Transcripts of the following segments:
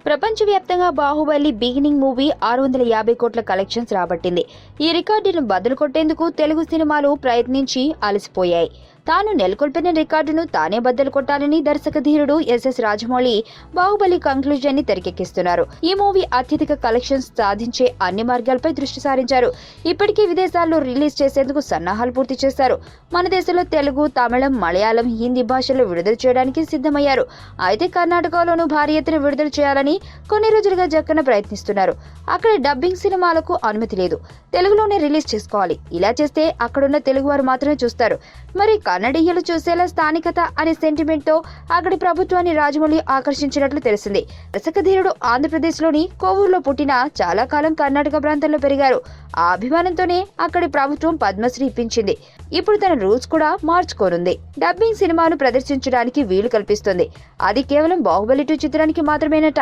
ప్రపంచవ్యాప్తంగా Baahubali beginning movie 650 కోట్ల collections రాబట్టింది. ఈ రికార్డును బదులు కొట్టేందుకు తెలుగు సినిమాలు ప్రయత్నించి అలసిపోయాయి. తాను నెలకొల్పిన రికార్డును తానే బద్దలు కొట్టాలని దర్శక ధీరుడు ఎస్ఎస్ రాజమౌళి బాహుబలి కంక్లూజన్ ని తెరకెక్కిస్తున్నారు. ఈ మూవీ అత్యధిక కలెక్షన్స్ సాధించే అన్ని మార్గాలపై దృష్టి సారించారు. ఇప్పటికే విదేశాల్లో రిలీజ్ చేసేందుకు సన్నాహాలు పూర్తి చేశారు. మన దేశంలో తెలుగు, తమిళం, మలయాళం, హిందీ భాషల్లో విడుదల చేయడానికి సిద్ధమయ్యారు. అయితే కర్ణాటకలోనూ భారీ ఎత్తున విడుదల చేయాలని కొన్ని రోజులుగా జక్కన ప్రయత్నిస్తున్నారు. అక్కడ డబ్బింగ్ సినిమాలకు అనుమతి లేదు. తెలుగులోనే రిలీజ్ చేసుకోవాలి. ఇలా చేస్తే అక్కడున్న తెలుగు వారు మాత్రమే చూస్తారు. మరి కన్నడీయులు చూసేలా స్థానికత అనే సెంటిమెంట్ తో అక్కడి ప్రభుత్వాన్ని రాజమౌళి ఆకర్షించినట్లు తెలిసింది. దర్శక ధీరుడు ఆంధ్రప్రదేశ్లోని కోవూరులో పుట్టిన చాలా కాలం కర్ణాటక ప్రాంతంలో పెరిగారు. ఆ అభిమానంతోనే అక్కడి ప్రభుత్వం పద్మశ్రీ ఇప్పించింది. ఇప్పుడు తన రూల్స్ కూడా మార్చుకోనుంది. డబ్బింగ్ సినిమాను ప్రదర్శించడానికి వీలు కల్పిస్తుంది. అది కేవలం బాహుబలి 2 చిత్రానికి మాత్రమేనట.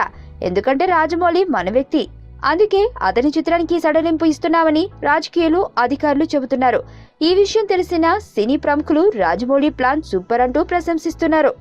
ఎందుకంటే రాజమౌళి మన వ్యక్తి. అందుకే అతని చిత్రానికి సడలింపు ఇస్తున్నామని రాజకీయాలు, అధికారులు చెబుతున్నారు. ఈ విషయం తెలిసిన సినీ ప్రముఖులు రాజమౌళి ప్లాన్ సూపర్ అంటూ ప్రశంసిస్తున్నారు.